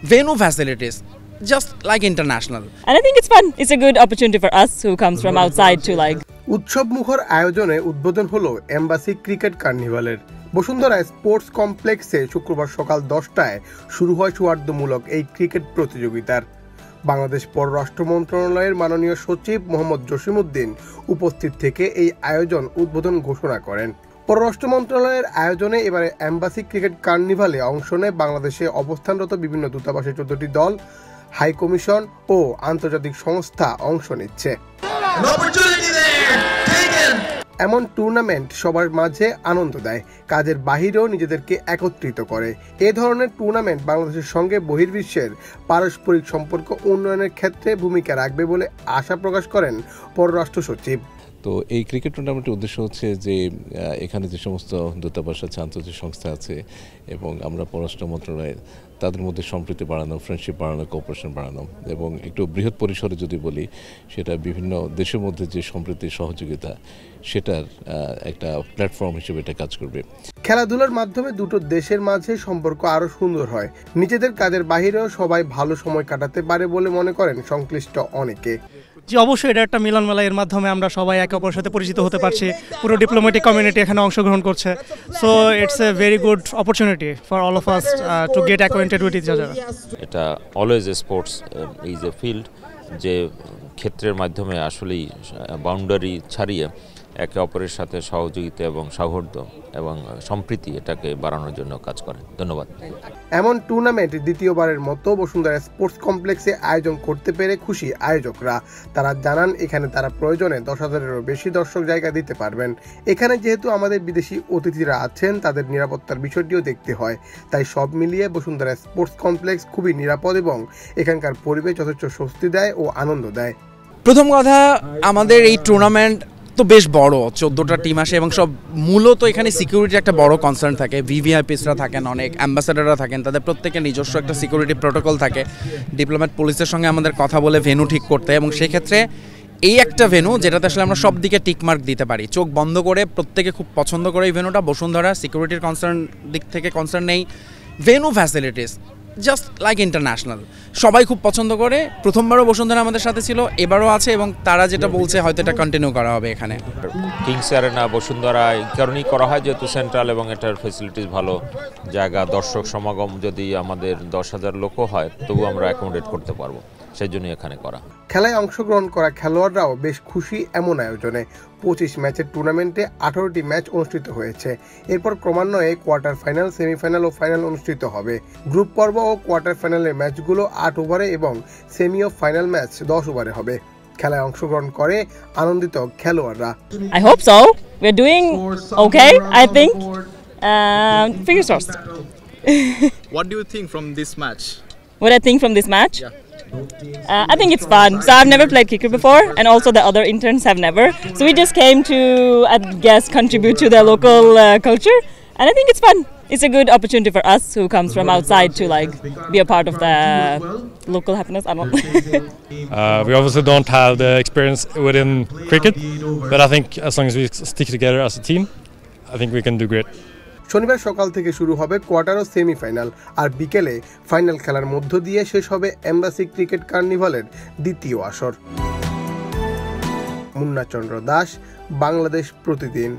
venue facilities, just like international. And I think it's fun. It's a good opportunity for us who comes from outside to like. উৎসব মুখর আয়োজনে উদ্বোধন হলো embassy cricket কার্নিভালের। Bashundhara sports কমপ্লেক্সে শুক্রবার সকাল 10টায় শুরু হয় সৌহার্দ্যমূলক এই ক্রিকেট প্রতিযোগিতার। বাংলাদেশ পররাষ্ট্র মন্ত্রণালয়ের মাননীয় সচিব মোহাম্মদ জসিমউদ্দিন উপস্থিত থেকে এই আয়োজন উদ্বোধন ঘোষণা করেন। পররাষ্ট্র মন্ত্রণালয়ের আয়োজনে এবারে এম্বাসি ক্রিকেট কার্নিভালে অংশ নেয় বাংলাদেশে অবস্থানরত বিভিন্ন দূতাবাসের 14টি দল, হাই কমিশন ও আন্তর্জাতিক সংস্থা অংশ নিচ্ছে। এমন টুর্নামেন্ট সবার মাঝে আনন্দ দেয়, কাজের বাহিরেও নিজেদেরকে একত্রিত করে। এ ধরনের টুর্নামেন্ট বাংলাদেশের সঙ্গে বহির্বিশ্বের পারস্পরিক সম্পর্ক উন্নয়নের ক্ষেত্রে ভূমিকা রাখবে বলে আশা প্রকাশ করেন পররাষ্ট্র সচিব। তো এই ক্রিকেট টুর্নামেন্টের উদ্দেশ্য হচ্ছে যে এখানে যে সমস্ত দূতাবাস আছে, আন্তর্জাতিক সংস্থা আছে এবং আমরা পররাষ্ট্র মন্ত্রণালয় তাদের মধ্যে সম্প্রীতি বাড়ানো, ফ্রেন্ডশিপ বাড়ানো, কোঅপারেশন বাড়ানো এবং একটু বৃহৎ পরিসরে যদি বলি সেটা বিভিন্ন দেশের মধ্যে যে সম্প্রীতির সহযোগিতা সেটার একটা প্ল্যাটফর্ম হিসেবে এটা কাজ করবে। খেলাধুলার মাধ্যমে দুটো দেশের মাঝে সম্পর্ক আরো সুন্দর হয়, নিজেদের কাজের বাহিরেও সবাই ভালো সময় কাটাতে পারে বলে মনে করেন সংশ্লিষ্ট অনেকে। যে অবশ্যই এটা একটা মিলন মেলা, এর মাধ্যমে আমরা সবাই একে অপরের সাথে পরিচিত হতে পারছি, পুরো ডিপ্লোম্যাটিক কমিউনিটি এখানে অংশগ্রহণ করছে। So it's a very good opportunity for all of us to get acquainted with each other. এটা always sports is a field যে ক্ষেত্রের মাধ্যমে আসলেই বাউন্ডারি ছাড়িয়ে একে অপরের সাথে সহযোগিতা এবং সৌহার্দ্য এবং সম্প্রীতি এটাকে বাড়ানোর জন্য কাজ করে। ধন্যবাদ। এমন টুর্নামেন্ট দ্বিতীয়বারের মতো বসুন্ধরা স্পোর্টস কমপ্লেক্সে আয়োজন করতে পেরে খুশি আয়োজকরা। তারা জানান এখানে তারা প্রয়োজনে 10,000-এরও বেশি দর্শক জায়গা দিতে পারবেন। এখানে যেহেতু আমাদের বিদেশি অতিথিরা আছেন, তাদের নিরাপত্তার বিষয়টিও দেখতে হয়। তাই সব মিলিয়ে বসুন্ধরা স্পোর্টস কমপ্লেক্স খুবই নিরাপদ এবং এখানকার পরিবেশ যথেষ্ট স্বস্তি দেয় ও আনন্দ দেয়। প্রথম কথা, আমাদের এই টুর্নামেন্ট তো বেশ বড়, 14টা টিম আসে এবং সব মূলত এখানে সিকিউরিটির একটা বড় কনসার্ন থাকে। ভিভিআইপিসরা থাকেন, অনেক অ্যাম্বাসাডাররা থাকেন, তাদের প্রত্যেকের নিজস্ব একটা সিকিউরিটি প্রোটোকল থাকে। ডিপ্লোম্যাট পুলিশের সঙ্গে আমাদের কথা বলে ভেন্যু ঠিক করতে, এবং সেক্ষেত্রে এই একটা ভেন্যু যেটাতে আসলে আমরা সব দিকে টিকমার্ক দিতে পারি, চোখ বন্ধ করে প্রত্যেকে খুব পছন্দ করে এই ভেন্যুটা। বসুন্ধরা সিকিউরিটির দিক থেকে কনসার্ন নেই, venue facilities just like international, সবাই খুব পছন্দ করে। প্রথমবারও বসুন্ধরা আমাদের সাথে ছিল, এবারও আছে এবং তারা যেটা বলছে হয়তো এটা কন্টিনিউ করা হবে এখানে। কিংস অ্যারেনা বসুন্ধরা এই কারণেই করা হয় যেহেতু সেন্ট্রাল এবং এটার ফেসিলিটিস ভালো, জায়গা, দর্শক সমাগম যদি আমাদের 10,000 লোকও হয় তবু আমরা অ্যাকোমোডেট করতে পারবো, সেই জন্যই এখানে করা। খেলায় অংশগ্রহণ করা খেলোয়াড়রাও বেশ খুশি এমন আয়োজনে। 25 ম্যাচের টুর্নামেন্টে 18টি ম্যাচ অনুষ্ঠিত হয়েছে। এরপর ক্রমান্বয়ে কোয়ার্টার ফাইনাল, সেমিফাইনাল ও ফাইনাল অনুষ্ঠিত হবে। গ্রুপ পর্ব ও কোয়ার্টার ফাইনালের ম্যাচগুলো 8 ওভারে এবং সেমি ও ফাইনাল ম্যাচ 10 ওভারে হবে। খেলায় অংশগ্রহণ করে আনন্দিত খেলোয়াড়রা। I hope so. We're doing okay, I think. Fingers crossed. What do you think from this match? What I think from this match? Yeah. I think it's fun. So I've never played cricket before, and also the other interns have never. So we just came to, I guess, contribute to the local culture, and I think it's fun. It's a good opportunity for us who comes from outside to like be a part of the local happiness. I don't know. We obviously don't have the experience within cricket, but I think as long as we stick together as a team, I think we can do great. শনিবার সকাল থেকে শুরু হবে quarter ও semifinal, আর বিকেলে final খেলার মধ্য দিয়ে শেষ হবে এম্বাসি ক্রিকেট কার্নিভালের দ্বিতীয় আসর। মুন্না চন্দ্র দাস, বাংলাদেশ প্রতিদিন।